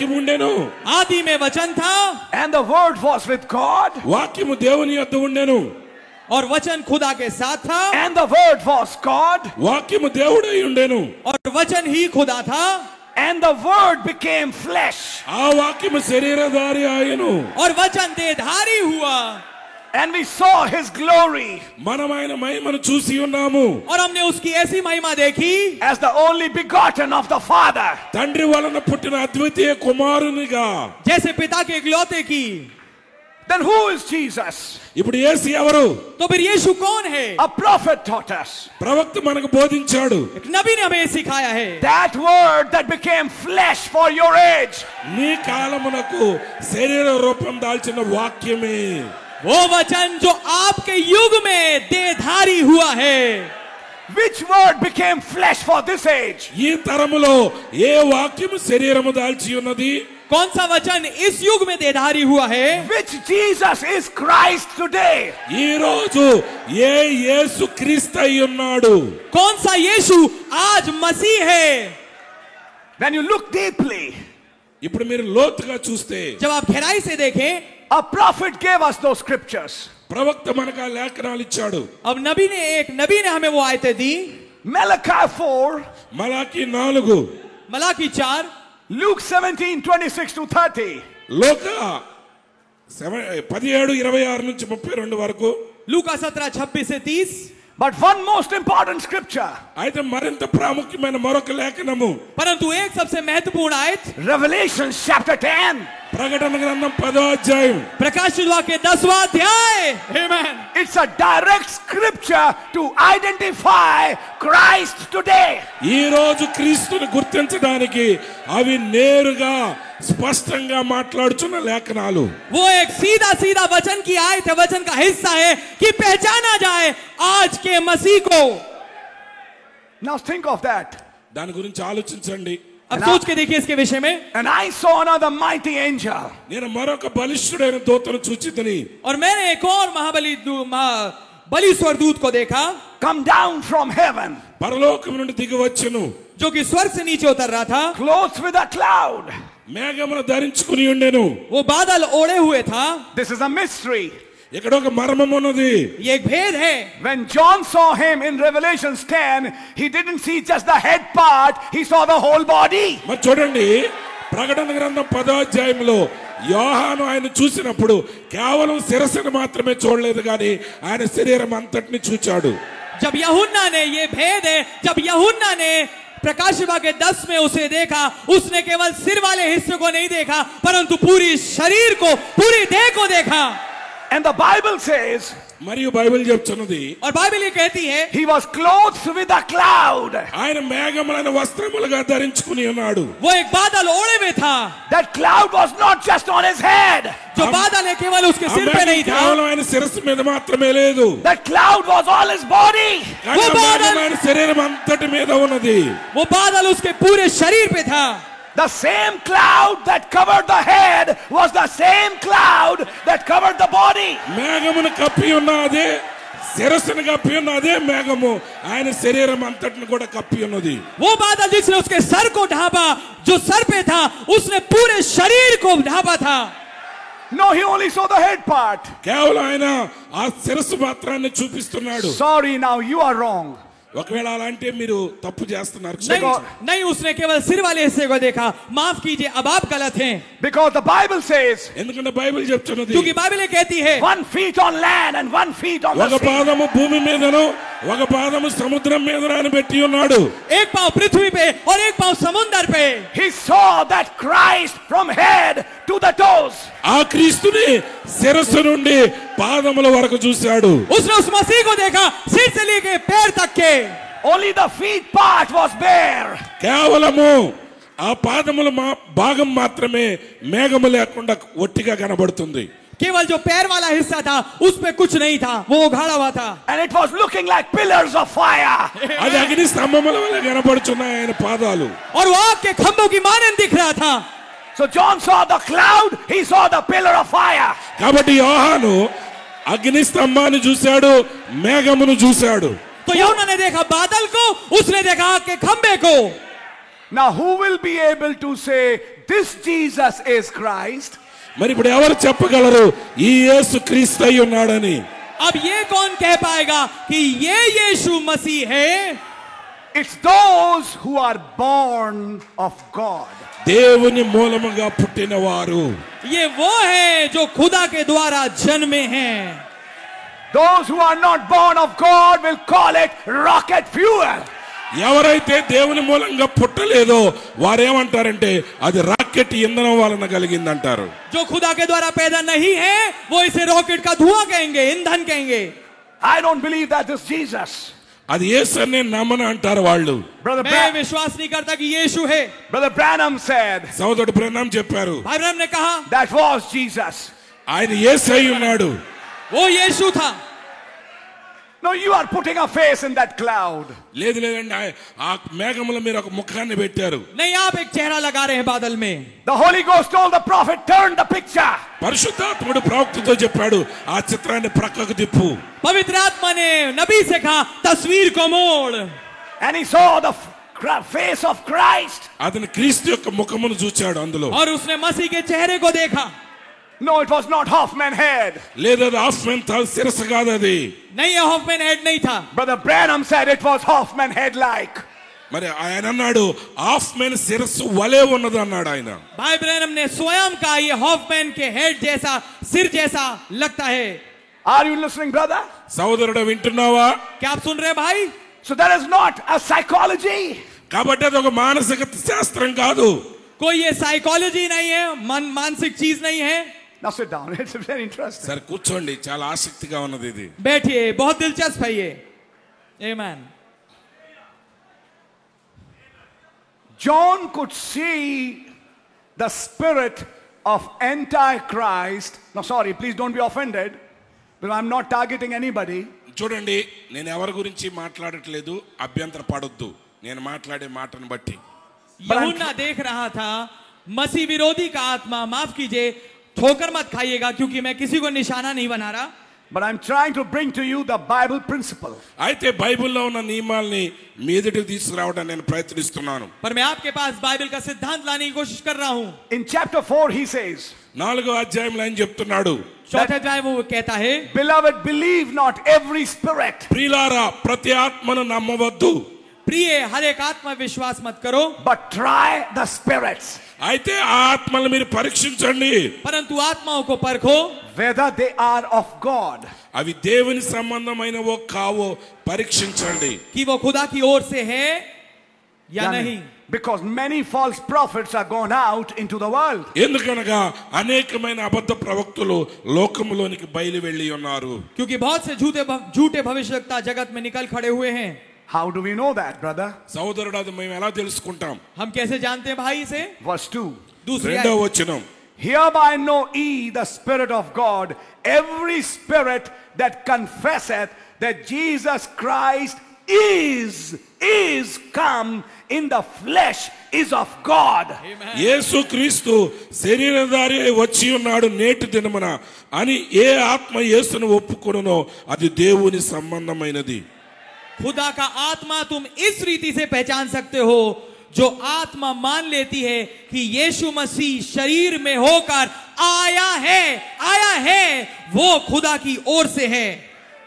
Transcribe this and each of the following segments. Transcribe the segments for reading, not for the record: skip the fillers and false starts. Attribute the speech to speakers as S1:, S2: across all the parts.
S1: వాక్యం ఉండెను
S2: आदि में वचन था
S3: and the word was with God
S1: వాక్యము దేవుని యొద్ద ఉండెను
S2: और वचन खुदा के साथ था
S3: and the word was God
S1: వాక్యము దేవుడై ఉండెను
S2: और वचन ही खुदा था
S3: and the word became flesh
S1: ఆ వాక్యము శరీరధారి ఆయను
S2: और वचन देहधारी हुआ
S3: and we saw his glory
S1: మనం ఆయన మహిమను చూసి ఉన్నాము
S2: और हमने उसकी ऐसी महिमा देखी
S3: as the only begotten of the Father.
S1: తండ్రి వలన పుట్టిన అద్వితీయ కుమారునిగా
S2: जैसे पिता के इकलौते की
S3: Then who is Jesus?
S1: ఇప్పుడు యేసు ఎవరు
S2: तो फिर यीशु कौन है
S3: A prophet taught us.
S1: ప్రవక్త మనకు బోధించాడు
S2: एक नबी ने हमें सिखाया है
S3: That word that became flesh for your age.
S1: నీ కాలమునకు శరీర రూపం దాల్చిన వాక్యమే
S2: वो वचन जो आपके युग में देहधारी हुआ है
S3: Which word became flesh for this age?
S1: ఈ తరములో ఏ వాక్యము శరీరము దాల్చి ఉన్నది
S2: कौन सा वचन इस युग में देहधारी हुआ है
S3: Which Jesus is Christ today?
S1: ఈ రోజు ఏ యేసు క్రీస్తు అయి ఉన్నాడు
S2: कौन सा यीशु आज मसीह है
S3: When you look deeply,
S1: ఇప్పుడు మీరు లోతుగా చూస్తే
S2: जब आप गहराई से देखें
S3: a prophet gave us those scriptures.
S1: ప్రవక్త మనకు ఆ లేఖనాలు ఇచ్చాడు
S2: अब एक नबी ने हमें वो आयतें दी
S3: Malachi 4,
S1: మలాకి 4
S2: मलाकी 4
S3: Luke 17:26 to 30.
S1: లోక 17:26 నుంచి 32 వరకు
S2: लूका 17:26 से 30
S3: But one most important scripture,
S1: అయితే మరింత ప్రాముఖ్యమైన మరొక లేఖనము
S2: परंतु एक सबसे महत्वपूर्ण आयत
S3: Revelation chapter 10.
S1: ప్రకటన గ్రంథం 10వ అధ్యాయం
S2: प्रकाशित वाक्य 10वां अध्याय Amen.
S3: It's a direct scripture to identify Christ today.
S1: ఈ రోజు క్రీస్తుని గుర్తించడానికి అవి నేరుగా స్పష్టంగా మాట్లాడుచున్న లేఖనాలు
S2: वो एक सीधा वचन की आयत है वचन का हिस्सा है कि पहचाना जाए आज के मसीह को
S3: Now think of that.
S1: దాని గురించి ఆలోచించండి
S2: अब सोच के देखिए इसके विषय में
S3: And I saw another mighty angel
S1: నేను మరొక బలిష్ఠుడైన దూతను చూచితిని
S2: और मैंने एक और बलि स्वर्गदूत को देखा
S3: come down from heaven,
S1: పరలోకం నుండి దిగి వచ్చెను
S2: जो कि स्वर्ग से नीचे उतर रहा था
S3: clothed with a cloud.
S1: మేఘమును ధరించుకుని ఉండెను
S2: वो बादल ओढ़े हुए था
S3: This is a mystery.
S1: ఇక్కడ ఒక మర్మం ఉన్నది
S2: ये एक भेद है
S3: When John saw him in Revelation 10, he didn't see just the head part, he saw the whole body.
S1: మరి చూడండి ప్రకటన గ్రంథం 10వ అధ్యాయంలో యోహాను ఆయన చూసినప్పుడు కేవలం శిరస్సును మాత్రమే చూడలేదు కానీ ఆయన శరీరం అంతటిని చూచాడు
S2: जब यूहन्ना ने ये भेद है जब यूहन्ना ने प्रकाशित वाक्य 10 में उसे देखा उसने केवल सिर वाले हिस्से को नहीं देखा परंतु पूरी शरीर को पूरी देह को देखा
S3: And the Bible says
S1: మరియు బైబిల్ చెప్తున్నది
S2: और बाइबल ये कहती है
S3: he was clothed with a cloud.
S1: ఆయన మేఘములైన వస్త్రములుగా ధరించుకుని ఉన్నాడు
S2: वो एक बादल ओढ़े में था
S3: That cloud was not just on his head.
S2: जो बादल है केवल उसके
S1: ఆ
S2: सिर पे
S1: మేఘం
S2: नहीं था
S1: కేవలం ఆయన శిరస్సు మీద మాత్రమే లేదు
S3: That cloud was all his body.
S1: కానీ ఆ మేఘం ఆయన శరీరం అంతటి మీద ఉన్నది
S2: वो बादल उसके पूरे शरीर पे था
S3: The same cloud that covered the head was the same cloud that covered the body.
S1: మేఘమును కప్పి ఉన్నదే శిరస్సును కప్పి ఉన్నదే మేఘము ఆయన శరీరం అంతటిని కూడా కప్పి ఉన్నది
S2: वो बादल जिसने उसके सर को ढांपा जो सर पे था उसने पूरे शरीर को ढांपा था
S3: No, he only saw the head part.
S1: కేవలం ఆయన ఆ శిరస్సు మాత్రాన్ని చూపిస్తున్నాడు
S3: Sorry, now you are wrong.
S1: ఒకవేళ అలా అంటే మీరు తప్పు చేస్తున్నారు
S2: नहीं उसने केवल सिर वाले हिस्से को देखा माफ कीजिए अब आप गलत हैं
S3: Because the Bible says
S1: ఎందుకంటే బైబిల్ చెప్తున్నది
S2: क्योंकि बाइबल ये कहती है
S3: 1 foot on land and 1 foot on
S1: ఒక
S3: the sea.
S1: పాదము భూమి మీదను ఒక పాదము సముద్రం మీద ఆయన పెట్టి ఉన్నాడు
S2: एक पांव पृथ्वी पे और एक पांव समुद्र पे
S3: He saw that Christ from head to the toes.
S1: ఆ క్రీస్తుని శిరస్సు నుండి పాదముల వరకు చూశాడు
S2: उसने उस मसीह को देखा सिर से लेके पैर तक के
S3: Only the feet part was bare.
S1: కేవలము ఆ పాదముల భాగం మాత్రమే మేఘము లేకుండా ఒట్టిగా కనబడుతుంది
S2: केवल जो पैर वाला हिस्सा था उस पे कुछ नहीं था वो उघाड़ा हुआ था
S3: And it was looking like pillars of fire.
S1: అది అగ్ని స్తంభముల వలె కనబడుచున్నాయి ఆయన పాదాలు
S2: और वो आग के खंभों की मानंद दिख रहा था
S3: So John saw the cloud, he saw the pillar of fire.
S1: కాబట్టి యోహాను అగ్ని స్తంభాన్ని చూశాడు మేఘమును చూశాడు
S2: तो यूहन्ना ने देखा बादल को उसने देखा आग के खंभे को
S3: Now who will be able to say this Jesus is Christ?
S1: మరి ఇప్పుడు ఎవరు చెప్పగలరు ఈ యేసు క్రీస్తు అయి ఉన్నాడని?
S2: अब ये कौन कह पाएगा कि ये यीशु मसीह है?
S3: It's those who are born of God.
S1: దేవుని మూలముగా పుట్టిన వారు.
S2: ये वो है जो खुदा के द्वारा जन्मे हैं.
S3: Those who are not born of God will call it rocket fuel.
S1: ఎవరైతే దేవుని మూలంగా పుట్టలేదో వారేమంటారంటే అది రాకెట్ ఇంధనం వలన కలిగిందంటారు.
S2: जो खुदा के द्वारा पैदा नहीं है वो इसे रॉकेट का धुआं कहेंगे, ईंधन कहेंगे.
S3: I don't believe that is Jesus.
S1: అది యేసునే నమ్మను అంటారు వాళ్ళు.
S2: मैं विश्वास नहीं करता कि यीशु है.
S3: Brother Branham said,
S1: సోదరుడు బ్రహ్మం చెప్పారు,
S2: भाई ब्रह्म ने कहा
S3: that was Jesus.
S1: ఆయన యేసు అయి ఉన్నాడు.
S2: वो यीशु था.
S3: No, you are putting a face in that cloud.
S1: లేదు లేదండి, ఆ మేఘములో మీరు ఒక ముఖాన్ని పెట్టారు.
S2: नहीं, आप एक चेहरा लगा रहे हैं बादल में.
S3: The Holy Ghost told the prophet, turn the picture.
S1: పరిశుద్ధాత్ముడు ప్రవక్తతో చెప్పాడు ఆ చిత్రాన్ని ప్రక్కకు తిప్పు.
S2: पवित्र आत्मा ने नबी से कहा तस्वीर को मोड़.
S3: And he saw the face of Christ.
S1: అతను క్రీస్తు యొక్క ముఖమును చూచాడు అందులో.
S2: और उसने मसीह के चेहरे को देखा.
S3: No, it was not Hoffman head.
S1: లేదు అది హాఫ్మెన్ శిరస్సు కాదు అది.
S2: नहीं, ये हॉफमैन हेड नहीं था.
S3: Brother Branham said it was Hoffman head like.
S1: మరి ఆయన అన్నాడు హాఫ్మెన్ శిరస్సు వలే ఉన్నది అన్నాడు ఆయన.
S2: भाई ब्रैनम ने स्वयं कहा ये हॉफमैन के हेड जैसा, सिर जैसा लगता है.
S3: Are you listening, brother?
S1: సోదరుడు వింటున్నావా?
S2: क्या आप सुन रहे हैं भाई?
S3: So that is not a psychology.
S1: కాబట్టి అది ఒక మానసిక శాస్త్రం కాదు.
S2: कोई ये साइकोलॉजी नहीं है, मानसिक चीज नहीं है.
S3: Now sit down. It's very interesting.
S1: సరే కూర్చోండి, చాలా ఆసక్తిగా ఉన్నది ఇది.
S2: बैठिए, बहुत दिलचस्प है ये. Amen.
S3: John could see the spirit of Antichrist. No, sorry, please don't be offended, but I'm not targeting anybody.
S1: చూడండి, నేను ఎవరి గురించి మాట్లాడట్లేదు, అభ్యంతర పడొద్దు నేను మాట్లాడే మాటను బట్టి.
S2: यूहन्ना देख रहा था मसीह विरोधी का आत्मा, माफ कीजिए, ठोकर मत खाइएगा क्योंकि मैं किसी को निशाना नहीं बना रहा.
S3: But I'm trying to bring to you the Bible principle.
S1: అయితే బైబిల్లో ఉన్న నియమాల్ని మీ ఎదుటికి తీసుకురావడానికి నేను ప్రయత్నిస్తున్నాను.
S2: पर मैं आपके पास बाइबल का सिद्धांत लाने की कोशिश कर रहा हूं.
S3: In chapter 4 he says,
S1: 4వ అధ్యాయంలో ఆయన చెప్తున్నాడు,
S2: चौथे अध्याय वो कहता है,
S3: beloved, believe not every spirit.
S1: ప్రియులారా ప్రతి ఆత్మను నమ్మవద్దు,
S2: प्रिय हर एक आत्मा विश्वास मत करो,
S3: but try the spirits.
S1: అయితే ఆ ఆత్మలను మీరు పరీక్షించండి,
S2: परंतु आत्माओं को परखो
S3: whether they are of God.
S1: అవి దేవుని సంబంధమైనవో కావో పరీక్షించండి.
S2: कि वो खुदा की ओर से है या नहीं.
S3: Because many false prophets are gone out into the world.
S1: ఎందుకనగా అనేకమైన అబద్ధ ప్రవక్తలు లోకములోనికి బయలు వెళ్ళి ఉన్నారు.
S2: क्योंकि बहुत से झूठे भविष्यवक्ता जगत में निकल खड़े हुए हैं.
S3: How do we know that, brother?
S1: సోదరుడు అది మేము ఎలా తెలుసుకుంటాం?
S2: हम कैसे जानते हैं भाई इसे?
S3: Verse 2.
S2: दूसरी
S1: రెండవ
S2: आयत.
S1: వచనం,
S3: Hereby know ye the Spirit of God. Every spirit that confesseth that Jesus Christ is come in the flesh is of God.
S1: యేసు క్రీస్తు శరీరధారి అయి వచ్చి ఉన్నాడు నేటి దినమున అని ఏ ఆత్మ యేసును ఒప్పుకొనునో అది దేవుని సంబంధమైనది.
S2: खुदा का आत्मा तुम इस रीति से पहचान सकते हो, जो आत्मा मान लेती है कि यीशु मसीह शरीर में होकर आया है वो खुदा की ओर से है.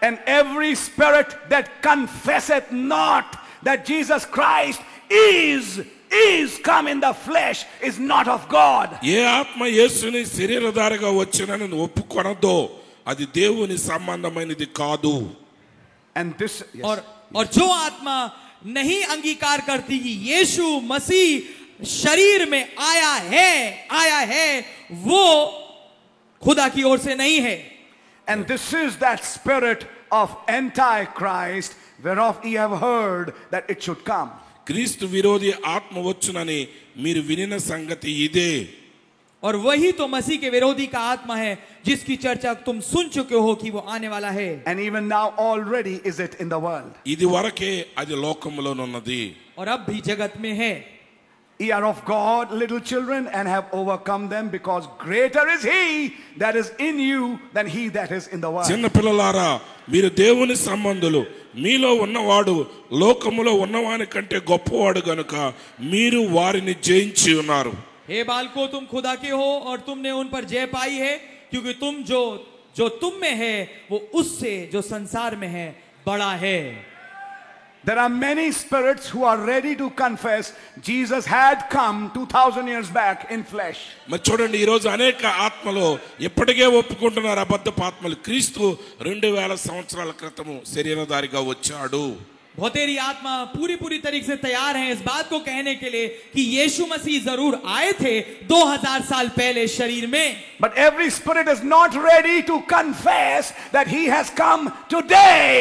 S3: And every spirit that confesseth not that Jesus Christ is come in the flesh is not of God.
S1: ఏ ఆత్మ యేసుని శరీరధారిగా వచ్చినని ఒప్పుకొనదో అది దేవుని సంబంధమైనది కాదు.
S3: And this yes.
S2: और जो आत्मा नहीं अंगीकार करती कि यीशु मसीह शरीर में आया है वो खुदा की ओर से नहीं है.
S3: And this is that spirit of Antichrist whereof ye have heard that it should come.
S1: క్రీస్తు విరోధి ఆత్మ వచ్చునని మీరు వినిన సంగతి ఇదే.
S2: और वही तो मसीह के विरोधी का आत्मा है जिसकी चर्चा तुम सुन चुके हो कि वो आने वाला है.
S3: And even now already is it in the world.
S1: ఇది వరకే అది లోకములోనున్నది.
S2: और अब भी जगत में है.
S3: Ye are of God, little children, and have overcome them, because greater is he that is in you than he that is in the world.
S1: చిన్న పిల్లలారా మీరు దేవుని సంబంధులు, మీలో ఉన్నవాడు లోకములో ఉన్నవాని కంటే గొప్పవాడు గనుక మీరు వారిని జయించి ఉన్నారు.
S2: हे बालकों, तुम खुदा के हो और तुमने उन पर जय पाई है, क्योंकि तुम जो तुम में है वो उससे जो संसार में है बड़ा है.
S3: There are many spirits who are ready to confess Jesus had come 2000 years back in flesh.
S1: మరి చూడండి, ఈ రోజు అనేక ఆత్మలు ఎప్పటికే ఒప్పుకుంటున్నారు, అబద్ధపు ఆత్మలు. క్రీస్తు 2000 సంవత్సరాల క్రితము శరీరధారిగా వచ్చాడు.
S2: बहुतेरी आत्मा पूरी तरीके से तैयार है इस बात को कहने के लिए कि यीशु मसीह जरूर आए थे 2000 साल पहले शरीर में.
S3: But every spirit is not ready to confess that he has come today.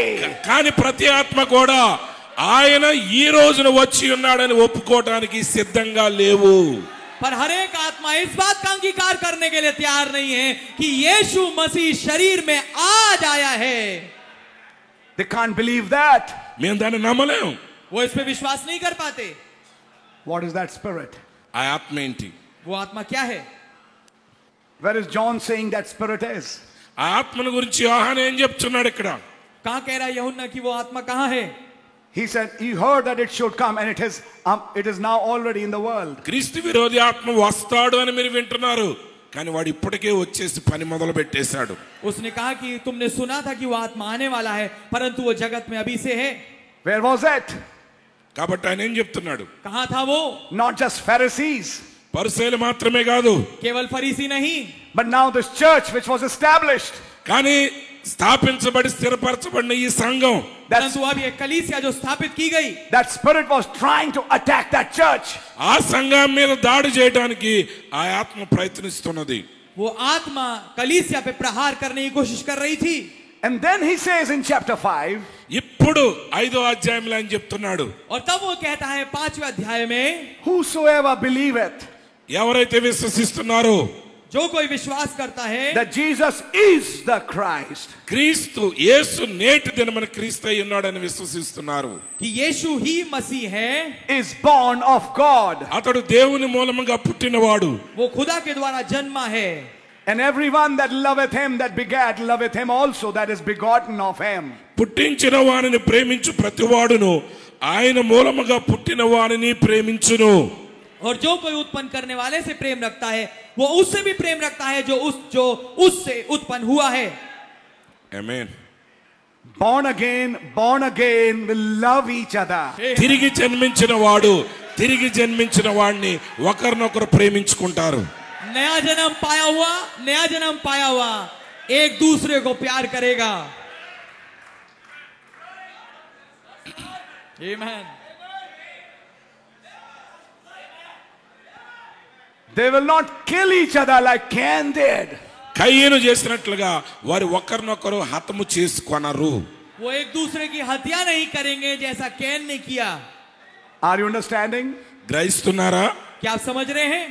S1: కానీ ప్రతి ఆత్మ కూడా ఆయన ఈ రోజున వచ్చి ఉన్నాడని ఒప్పుకోవడానికి సిద్ధంగా లేవు.
S2: पर हर एक आत्मा इस बात का अंगीकार करने के लिए तैयार नहीं है कि यीशु मसीह शरीर में आज आया है.
S3: They can't believe that.
S1: మేము దాన్ని నమ్మలేము.
S2: वो इस पे विश्वास नहीं कर पाते.
S3: What is that spirit?
S1: ఆ ఆత్మ ఏంటి?
S2: वो आत्मा क्या है?
S3: Where is John saying that spirit is?
S1: ఆ ఆత్మను గురించి యోహాను ఏం చెప్తున్నాడు ఇక్కడ?
S2: कहां कह रहा है यूहन्ना कि वो आत्मा कहां है?
S3: He said he heard that it should come, and it is now already in the world.
S1: క్రీస్తు విరోధి ఆత్మ వస్తాడు అని మీరు వింటున్నారు, కానీ వాడు ఇప్పటికే వచ్చేసి పని మొదలు పెట్టేశాడు.
S2: उसने कहा कि तुमने सुना था कि वो आत्मा आने वाला है, परंतु वो जगत में अभी से है.
S3: Where was it?
S1: కాబట్టి ఆయన ఏం చెప్తున్నాడు?
S2: कहां था वो?
S3: Not just Pharisees,
S1: పరిసయ్యులు మాత్రమే కాదు,
S2: केवल फरीसी नहीं,
S3: but now this church which was established.
S1: కానీ స్థాపించబడి స్థిరపరచబడిన ఈ సంఘం,
S2: परंतु अब ये कलीसिया जो स्थापित की गई,
S3: that spirit was trying to attack that church.
S1: ఆ సంఘం మీద దాడి చేయడానికి ఆ ఆత్మ ప్రయత్నిస్తున్నది.
S2: वो आत्मा कलीसिया पे प्रहार करने की कोशिश कर रही थी.
S3: And then he says in chapter 5,
S1: ఇప్పుడు 5వ అధ్యాయంలో ఆయన చెప్తున్నాడు,
S2: और तब वो कहता है 5वें अध्याय में,
S3: whosoever believeth
S1: ఎవరైతే విశ్వసిస్తున్నారో
S2: जो कोई विश्वास करता है
S3: that Jesus is the Christ,
S1: క్రీస్తు యేసు నేటి దినమున క్రీస్తు అయి ఉన్నాడని విశ్వసిస్తున్నారు,
S2: कि यीशु ही मसीह है,
S3: is born of God.
S1: అతడు దేవుని మూలముగా పుట్టినవాడు.
S2: वो खुदा के द्वारा जन्मा है.
S3: And everyone that loveth him that begat loveth him also that is begotten of him.
S1: పుట్టించిన వానిని ప్రేమించు ప్రతివాడును ఆయన మూలముగా పుట్టిన వానిని ప్రేమించును.
S2: और जो कोई उत्पन्न करने वाले से प्रेम रखता है वो उससे भी प्रेम रखता है जो उससे उत्पन्न हुआ है.
S1: ఆమేన్.
S3: Born again will love each other.
S1: తిరిగి జన్మించిన వాడు తిరిగి జన్మించిన వాడిని ఒకరినొకరు ప్రేమించుకుంటారు.
S2: नया जन्म पाया हुआ एक दूसरे को प्यार करेगा. आमीन.
S3: They will not kill each other like Cain did.
S1: కయ్యను చేసినట్లుగా వారు ఒకరినొకరు హతము చేసుకొనరు.
S2: वो एक दूसरे की हत्या नहीं करेंगे जैसा कैन ने किया.
S3: Are you understanding?
S1: గ్రహిస్తున్నారా?
S2: क्या आप समझ रहे हैं?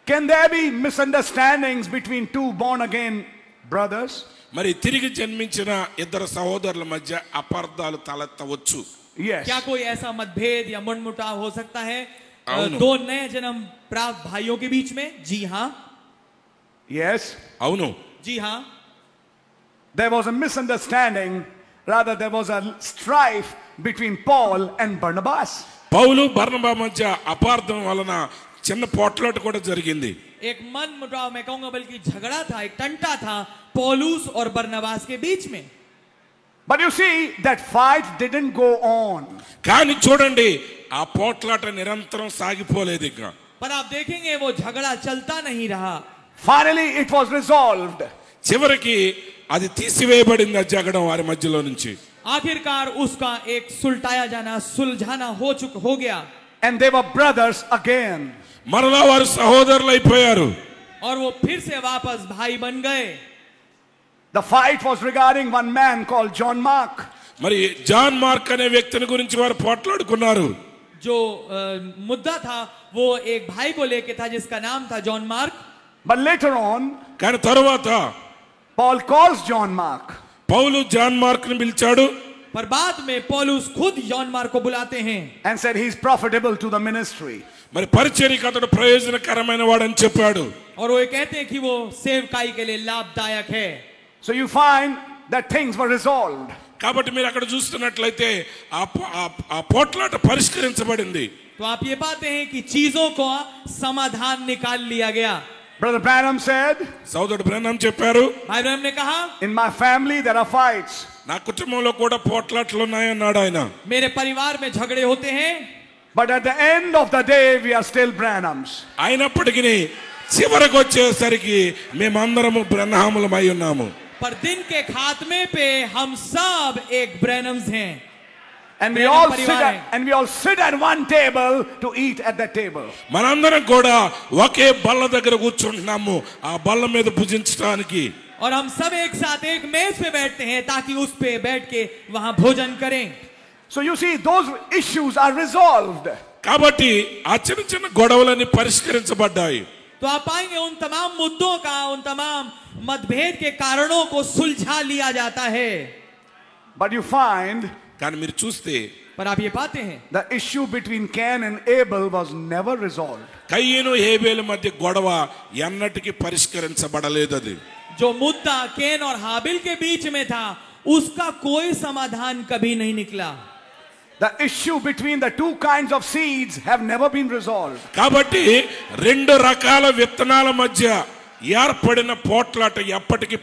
S3: Can there be misunderstandings between two born again brothers?
S1: మరి తిరిగి జన్మించిన ఇద్దరు సహోదరుల మధ్య అపార్థాలు తలెత్తవచ్చు.
S3: Yes.
S2: क्या कोई ऐसा मतभेद या मनमुटाव हो सकता है
S1: అవును.
S2: दो नए जन्म प्राप्त भाइयों के बीच में? जी हाँ.
S3: Yes.
S1: అవును.
S2: जी हाँ.
S3: There was a misunderstanding, rather there was a strife between Paul and Barnabas.
S1: పౌలు బర్నబా మధ్య అపార్థం వలన చిన్న పోట్లాట కూడా జరిగింది.
S2: एक मन मुटाव मैं कहूंगा बल्कि झगड़ा था, एक टंटा था पौलुस और बरनबास के बीच में.
S3: But you see, that fight didn't go on.
S1: కానీ చూడండి, ఆ పోట్లాట నిరంతరం సాగిపోలేదు. ఇంకా
S2: पर आप देखेंगे वो झगड़ा चलता नहीं रहा.
S3: Finally it was resolved.
S1: చివరికి అది తీసివేయబడింది, ఆ జగడం వారి మధ్యలో నుంచి.
S2: आखिरकार उसका एक सुलझाना हो गया.
S3: And they were brothers again.
S1: మరలా వారు సహోదరులు అయిపోయారు.
S2: और वो फिर से वापस भाई बन गए.
S3: The fight was regarding one man called John Mark.
S1: మరి జాన్ మార్క్ అనే వ్యక్తిని గురించి వారు పోట్లాడుకున్నారు.
S2: जो मुद्दा था वो एक भाई को लेके था जिसका नाम था John mark.
S3: But later on,
S1: కానీ తరువాత
S3: Paul calls John Mark.
S1: పౌలు జాన్ మార్క్ ని పిలిచాడు.
S2: पर बाद में पौलुस खुद जॉन मार्क को बुलाते हैं
S3: and said he's profitable to the ministry.
S1: మరి పరిచర్యకు అతడు ప్రయోజనకరమైన వాడని చెప్పాడు.
S2: और वो ये कहते हैं कि वो सेवकाई के लिए लाभदायक है.
S3: So you find that things were resolved.
S1: కాబట్టి మీరు అక్కడ చూస్తున్నట్లయితే ఆ పోట్లాట పరిష్కరించబడింది.
S2: तो आप ये पाते हैं कि चीजों को समाधान निकाल लिया गया.
S3: Brother Branham said,
S1: సోదరుడు బ్రహ్మం చెప్పారు,
S2: भाई ब्रह्म ने कहा,
S3: in my family there are fights.
S1: నా కుటుంబంలో కూడా పోట్లాట్లు ఉన్నాయన్నాడు ఆయన.
S2: मेरे परिवार में झगड़े होते हैं,
S3: But at the end of the day we are still Branhams.
S1: అయినప్పటికీ చివరికి వచ్చేసరికి మేమందరము బ్రహ్మములమై ఉన్నాము.
S2: पर दिन के खात्मे पे हम सब एक ब्रैनम्स हैं.
S3: And we all sit at one table to eat at that table.
S1: మనందరం కూడా ఒకే బల్ల దగ్గర కూర్చుంటున్నాము ఆ బల్ల మీద భుజించడానికి.
S2: और हम सब एक साथ एक मेज पे बैठते हैं ताकि उस पे बैठ के वहां भोजन करें.
S3: So you see, those issues are resolved.
S1: కాబట్టి ఆ చిన్న చిన్న గొడవలన్నీ పరిష్కరించబడ్డాయి.
S2: तो आप पाएंगे उन तमाम मुद्दों का, उन तमाम मतभेद के कारणों को सुलझा लिया जाता है.
S3: But you find
S1: కానీ మీరు చూస్తే
S2: पर आप ये पाते हैं
S3: the issue between Cain and Abel was never resolved.
S1: కయ్యను హేబేలు మధ్య గొడవ ఎన్నటికీ పరిష్కరించబడలేదు. అది
S2: जो मुद्दा कैन और हाबिल के बीच में था उसका कोई समाधान कभी नहीं निकला.
S3: The issue between the two kinds of seeds have never been resolved.
S1: కాబట్టి రెండు రకాల విత్తనాల మధ్య ఏర్పడిన పోట్లాట ఎప్పటికీ